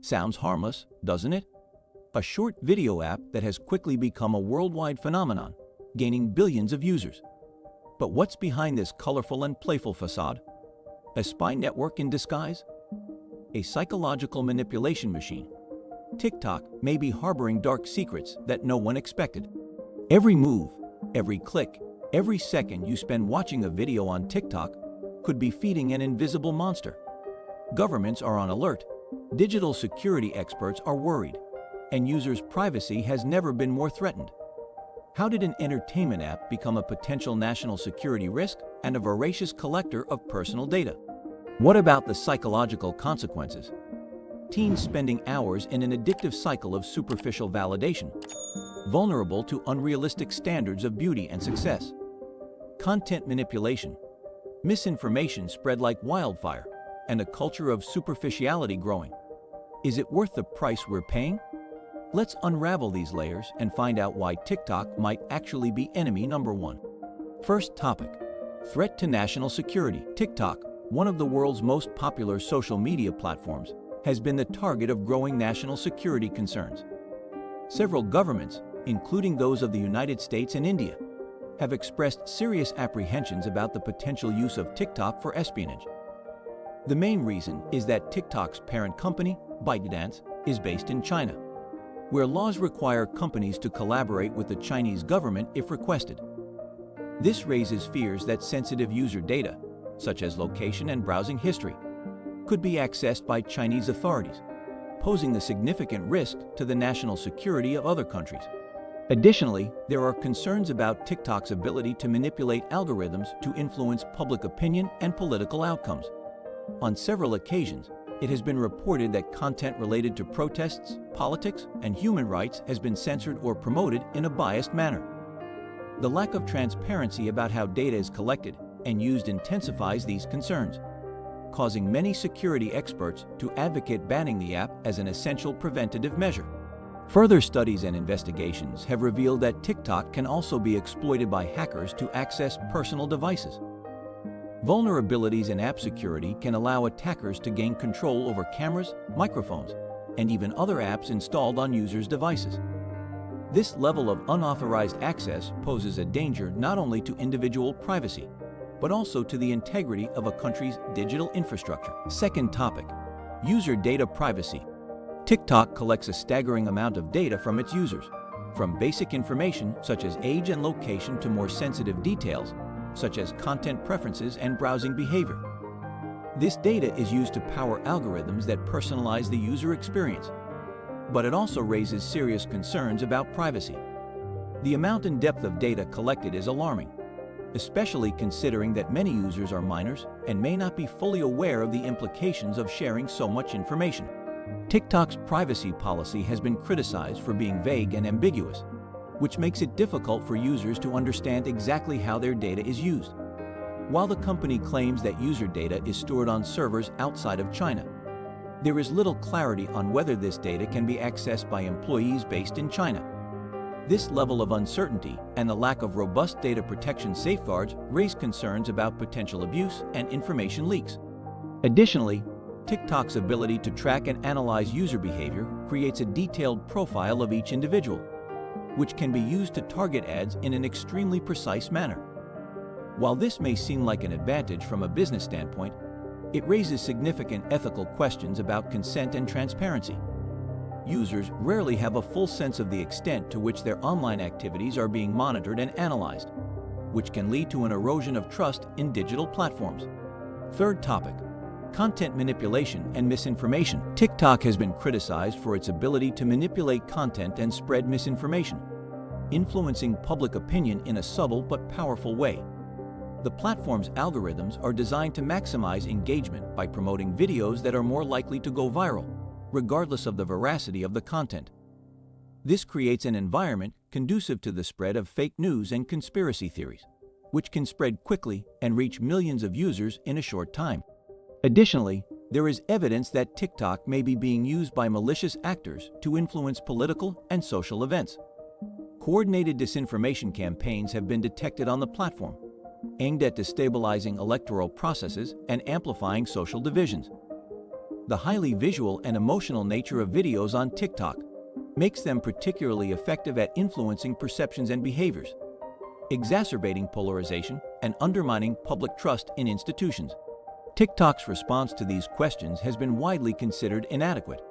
Sounds harmless, doesn't it? A short video app that has quickly become a worldwide phenomenon, gaining billions of users. But what's behind this colorful and playful facade? A spy network in disguise? A psychological manipulation machine? TikTok may be harboring dark secrets that no one expected. Every move, every click, every second you spend watching a video on TikTok could be feeding an invisible monster. Governments are on alert, digital security experts are worried, and users' privacy has never been more threatened. How did an entertainment app become a potential national security risk and a voracious collector of personal data? What about the psychological consequences? Teens spending hours in an addictive cycle of superficial validation, vulnerable to unrealistic standards of beauty and success. Content manipulation, misinformation spread like wildfire, and a culture of superficiality growing. Is it worth the price we're paying? Let's unravel these layers and find out why TikTok might actually be enemy number one. First topic: threat to national security. TikTok, one of the world's most popular social media platforms, has been the target of growing national security concerns. Several governments, including those of the United States and India, have expressed serious apprehensions about the potential use of TikTok for espionage. The main reason is that TikTok's parent company, ByteDance, is based in China, where laws require companies to collaborate with the Chinese government if requested. This raises fears that sensitive user data, such as location and browsing history, could be accessed by Chinese authorities, posing a significant risk to the national security of other countries. Additionally, there are concerns about TikTok's ability to manipulate algorithms to influence public opinion and political outcomes. On several occasions, it has been reported that content related to protests, politics, and human rights has been censored or promoted in a biased manner. The lack of transparency about how data is collected and used intensifies these concerns, causing many security experts to advocate banning the app as an essential preventative measure. Further studies and investigations have revealed that TikTok can also be exploited by hackers to access personal devices. Vulnerabilities in app security can allow attackers to gain control over cameras, microphones, and even other apps installed on users' devices. This level of unauthorized access poses a danger not only to individual privacy, but also to the integrity of a country's digital infrastructure. Second topic: user data privacy. TikTok collects a staggering amount of data from its users, from basic information such as age and location to more sensitive details, such as content preferences and browsing behavior. This data is used to power algorithms that personalize the user experience, but it also raises serious concerns about privacy. The amount and depth of data collected is alarming, especially considering that many users are minors and may not be fully aware of the implications of sharing so much information. TikTok's privacy policy has been criticized for being vague and ambiguous, which makes it difficult for users to understand exactly how their data is used. While the company claims that user data is stored on servers outside of China, there is little clarity on whether this data can be accessed by employees based in China. This level of uncertainty and the lack of robust data protection safeguards raise concerns about potential abuse and information leaks. Additionally, TikTok's ability to track and analyze user behavior creates a detailed profile of each individual, which can be used to target ads in an extremely precise manner. While this may seem like an advantage from a business standpoint, it raises significant ethical questions about consent and transparency. Users rarely have a full sense of the extent to which their online activities are being monitored and analyzed, which can lead to an erosion of trust in digital platforms. Third topic: content manipulation and misinformation. TikTok has been criticized for its ability to manipulate content and spread misinformation, influencing public opinion in a subtle but powerful way. The platform's algorithms are designed to maximize engagement by promoting videos that are more likely to go viral, regardless of the veracity of the content. This creates an environment conducive to the spread of fake news and conspiracy theories, which can spread quickly and reach millions of users in a short time. Additionally, there is evidence that TikTok may be being used by malicious actors to influence political and social events. Coordinated disinformation campaigns have been detected on the platform, aimed at destabilizing electoral processes and amplifying social divisions. The highly visual and emotional nature of videos on TikTok makes them particularly effective at influencing perceptions and behaviors, exacerbating polarization and undermining public trust in institutions. TikTok's response to these questions has been widely considered inadequate.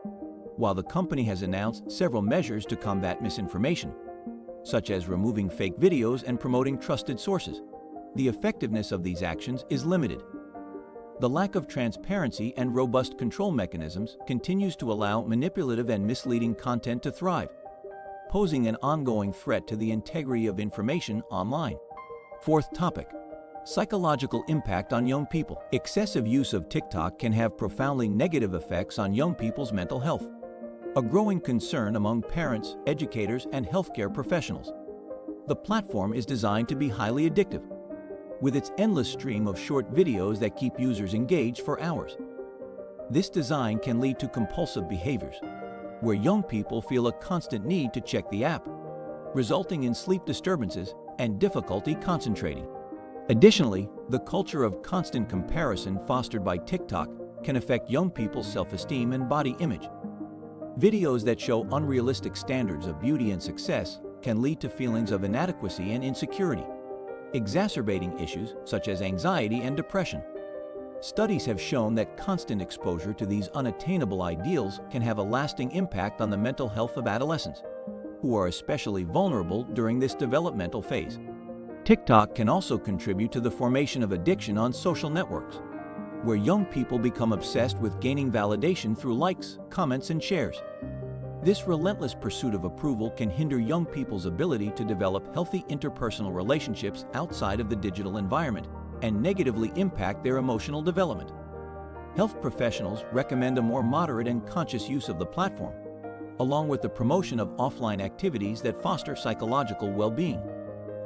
While the company has announced several measures to combat misinformation, such as removing fake videos and promoting trusted sources, the effectiveness of these actions is limited. The lack of transparency and robust control mechanisms continues to allow manipulative and misleading content to thrive, posing an ongoing threat to the integrity of information online. Fourth topic: psychological impact on young people. Excessive use of TikTok can have profoundly negative effects on young people's mental health, a growing concern among parents, educators, and healthcare professionals. The platform is designed to be highly addictive, with its endless stream of short videos that keep users engaged for hours. This design can lead to compulsive behaviors, where young people feel a constant need to check the app, resulting in sleep disturbances and difficulty concentrating. Additionally, the culture of constant comparison fostered by TikTok can affect young people's self-esteem and body image. Videos that show unrealistic standards of beauty and success can lead to feelings of inadequacy and insecurity, exacerbating issues such as anxiety and depression. Studies have shown that constant exposure to these unattainable ideals can have a lasting impact on the mental health of adolescents, who are especially vulnerable during this developmental phase. TikTok can also contribute to the formation of addiction on social networks, where young people become obsessed with gaining validation through likes, comments, and shares. This relentless pursuit of approval can hinder young people's ability to develop healthy interpersonal relationships outside of the digital environment and negatively impact their emotional development. Health professionals recommend a more moderate and conscious use of the platform, along with the promotion of offline activities that foster psychological well-being.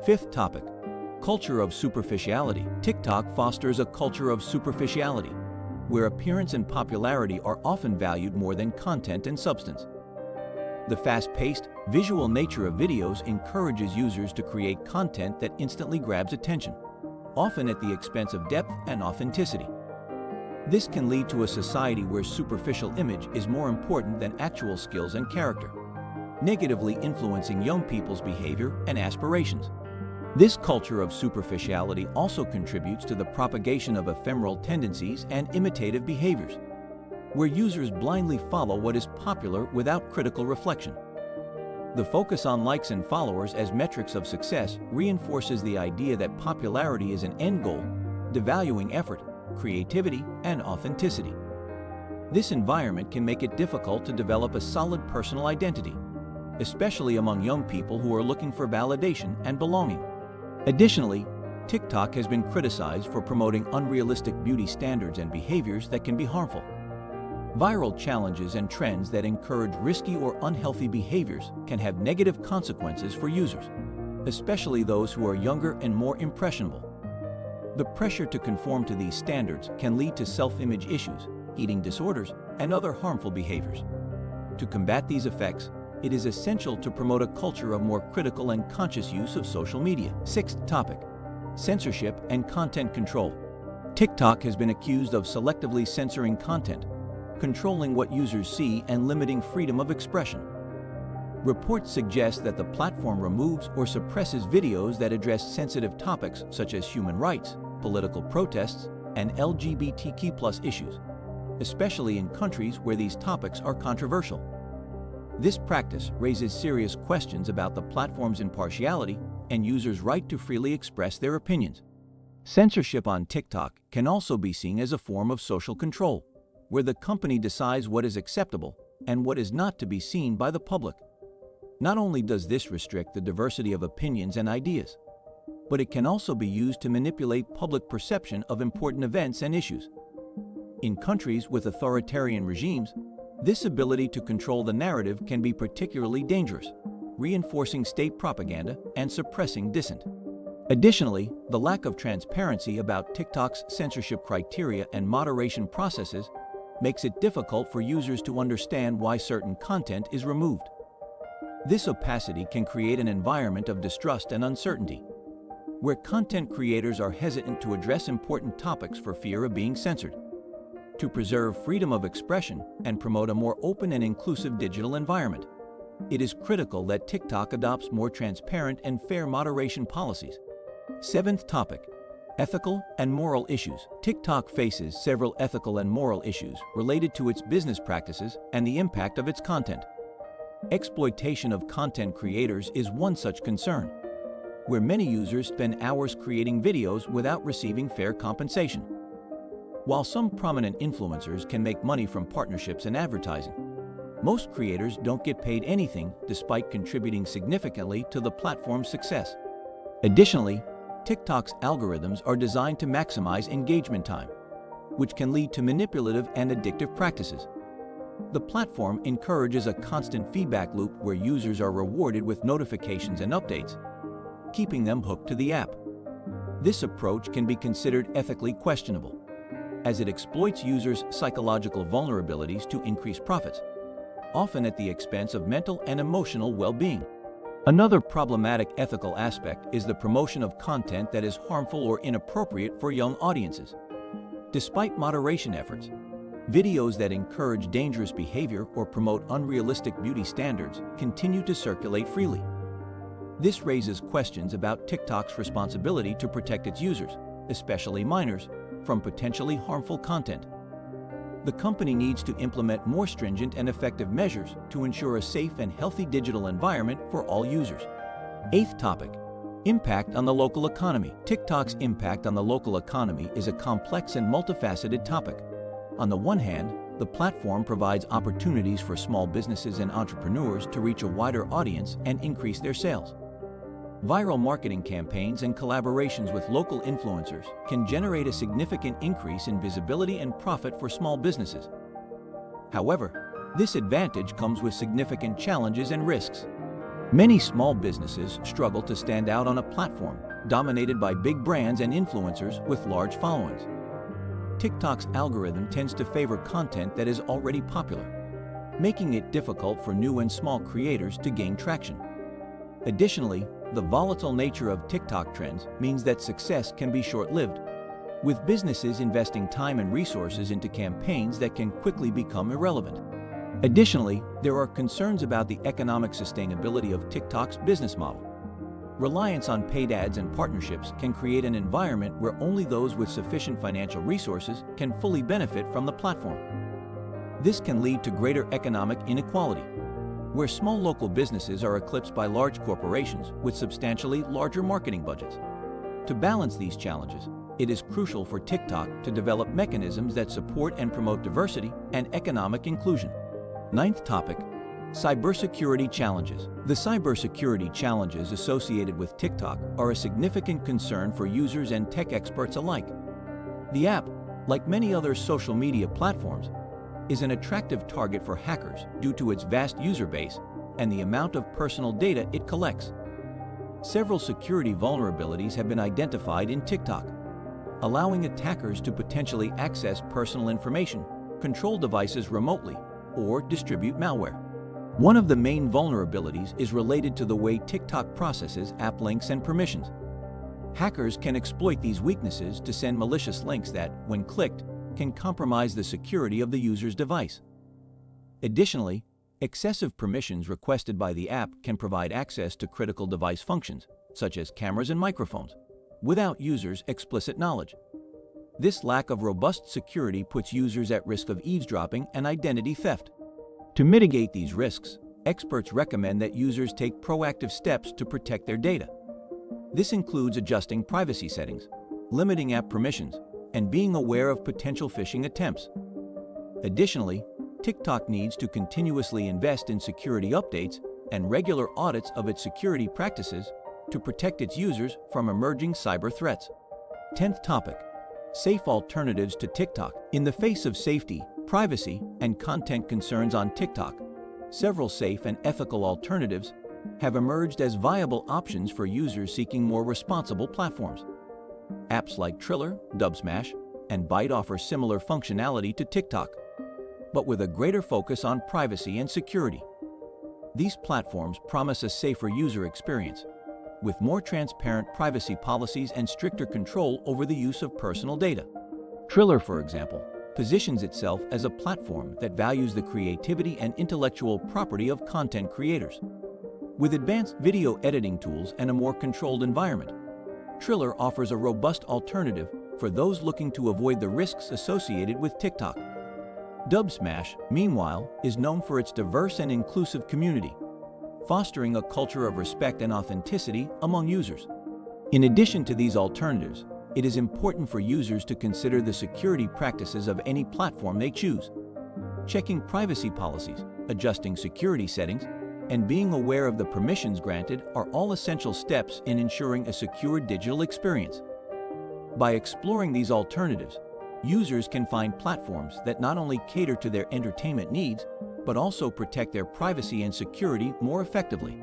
Fifth topic: culture of superficiality. TikTok fosters a culture of superficiality, where appearance and popularity are often valued more than content and substance. The fast-paced, visual nature of videos encourages users to create content that instantly grabs attention, often at the expense of depth and authenticity. This can lead to a society where superficial image is more important than actual skills and character, negatively influencing young people's behavior and aspirations. This culture of superficiality also contributes to the propagation of ephemeral tendencies and imitative behaviors, where users blindly follow what is popular without critical reflection. The focus on likes and followers as metrics of success reinforces the idea that popularity is an end goal, devaluing effort, creativity, and authenticity. This environment can make it difficult to develop a solid personal identity, especially among young people who are looking for validation and belonging. Additionally, TikTok has been criticized for promoting unrealistic beauty standards and behaviors that can be harmful. Viral challenges and trends that encourage risky or unhealthy behaviors can have negative consequences for users, especially those who are younger and more impressionable. The pressure to conform to these standards can lead to self-image issues, eating disorders, and other harmful behaviors. To combat these effects, it is essential to promote a culture of more critical and conscious use of social media. Sixth topic: censorship and content control. TikTok has been accused of selectively censoring content, controlling what users see and limiting freedom of expression. Reports suggest that the platform removes or suppresses videos that address sensitive topics such as human rights, political protests, and LGBTQ+ issues, especially in countries where these topics are controversial. This practice raises serious questions about the platform's impartiality and users' right to freely express their opinions. Censorship on TikTok can also be seen as a form of social control, where the company decides what is acceptable and what is not to be seen by the public. Not only does this restrict the diversity of opinions and ideas, but it can also be used to manipulate public perception of important events and issues. In countries with authoritarian regimes, this ability to control the narrative can be particularly dangerous, reinforcing state propaganda and suppressing dissent. Additionally, the lack of transparency about TikTok's censorship criteria and moderation processes makes it difficult for users to understand why certain content is removed. This opacity can create an environment of distrust and uncertainty, where content creators are hesitant to address important topics for fear of being censored. to preserve freedom of expression and promote a more open and inclusive digital environment. It is critical that TikTok adopts more transparent and fair moderation policies. Seventh topic: ethical and moral issues. TikTok faces several ethical and moral issues related to its business practices and the impact of its content. Exploitation of content creators is one such concern, where many users spend hours creating videos without receiving fair compensation. While some prominent influencers can make money from partnerships and advertising, most creators don't get paid anything despite contributing significantly to the platform's success. Additionally, TikTok's algorithms are designed to maximize engagement time, which can lead to manipulative and addictive practices. The platform encourages a constant feedback loop where users are rewarded with notifications and updates, keeping them hooked to the app. This approach can be considered ethically questionable, as it exploits users' psychological vulnerabilities to increase profits, often at the expense of mental and emotional well-being. Another problematic ethical aspect is the promotion of content that is harmful or inappropriate for young audiences. Despite moderation efforts, videos that encourage dangerous behavior or promote unrealistic beauty standards continue to circulate freely. This raises questions about TikTok's responsibility to protect its users, especially minors, from potentially harmful content. The company needs to implement more stringent and effective measures to ensure a safe and healthy digital environment for all users. Eighth topic: impact on the local economy. TikTok's impact on the local economy is a complex and multifaceted topic. On the one hand, the platform provides opportunities for small businesses and entrepreneurs to reach a wider audience and increase their sales. Viral marketing campaigns and collaborations with local influencers can generate a significant increase in visibility and profit for small businesses. However, this advantage comes with significant challenges and risks. Many small businesses struggle to stand out on a platform dominated by big brands and influencers with large followings. TikTok's algorithm tends to favor content that is already popular, making it difficult for new and small creators to gain traction. Additionally, the volatile nature of TikTok trends means that success can be short-lived, with businesses investing time and resources into campaigns that can quickly become irrelevant. Additionally, there are concerns about the economic sustainability of TikTok's business model. Reliance on paid ads and partnerships can create an environment where only those with sufficient financial resources can fully benefit from the platform. This can lead to greater economic inequality, where small local businesses are eclipsed by large corporations with substantially larger marketing budgets. To balance these challenges, it is crucial for TikTok to develop mechanisms that support and promote diversity and economic inclusion. Ninth topic: cybersecurity challenges. The cybersecurity challenges associated with TikTok are a significant concern for users and tech experts alike. The app, like many other social media platforms, is an attractive target for hackers due to its vast user base and the amount of personal data it collects. Several security vulnerabilities have been identified in TikTok, allowing attackers to potentially access personal information, control devices remotely, or distribute malware. One of the main vulnerabilities is related to the way TikTok processes app links and permissions. Hackers can exploit these weaknesses to send malicious links that, when clicked, can compromise the security of the user's device. Additionally, excessive permissions requested by the app can provide access to critical device functions, such as cameras and microphones, without users' explicit knowledge. This lack of robust security puts users at risk of eavesdropping and identity theft. To mitigate these risks, experts recommend that users take proactive steps to protect their data. This includes adjusting privacy settings, limiting app permissions, and being aware of potential phishing attempts. Additionally, TikTok needs to continuously invest in security updates and regular audits of its security practices to protect its users from emerging cyber threats. 10th topic: safe alternatives to TikTok. In the face of safety, privacy, and content concerns on TikTok, several safe and ethical alternatives have emerged as viable options for users seeking more responsible platforms. Apps like Triller, Dubsmash, and Byte offer similar functionality to TikTok, but with a greater focus on privacy and security. These platforms promise a safer user experience, with more transparent privacy policies and stricter control over the use of personal data. Triller, for example, positions itself as a platform that values the creativity and intellectual property of content creators. With advanced video editing tools and a more controlled environment, Triller offers a robust alternative for those looking to avoid the risks associated with TikTok. Dubsmash, meanwhile, is known for its diverse and inclusive community, fostering a culture of respect and authenticity among users. In addition to these alternatives, it is important for users to consider the security practices of any platform they choose. Checking privacy policies, adjusting security settings, and being aware of the permissions granted are all essential steps in ensuring a secure digital experience. By exploring these alternatives, users can find platforms that not only cater to their entertainment needs, but also protect their privacy and security more effectively.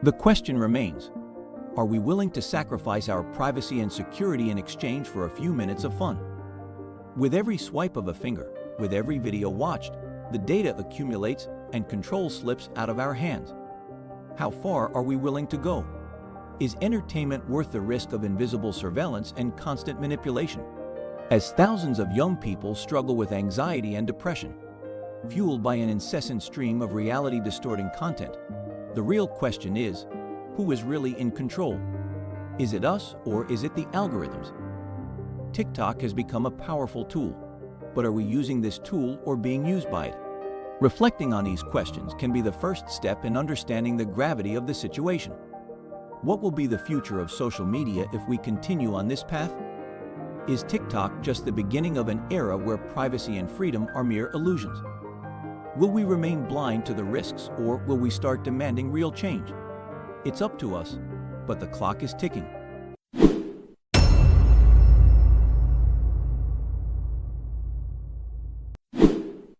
The question remains, are we willing to sacrifice our privacy and security in exchange for a few minutes of fun? With every swipe of a finger, with every video watched, the data accumulates and control slips out of our hands. How far are we willing to go? Is entertainment worth the risk of invisible surveillance and constant manipulation? As thousands of young people struggle with anxiety and depression, fueled by an incessant stream of reality-distorting content, the real question is, who is really in control? Is it us or is it the algorithms? TikTok has become a powerful tool, but are we using this tool or being used by it? Reflecting on these questions can be the first step in understanding the gravity of the situation. What will be the future of social media if we continue on this path? Is TikTok just the beginning of an era where privacy and freedom are mere illusions? Will we remain blind to the risks or will we start demanding real change? It's up to us, but the clock is ticking.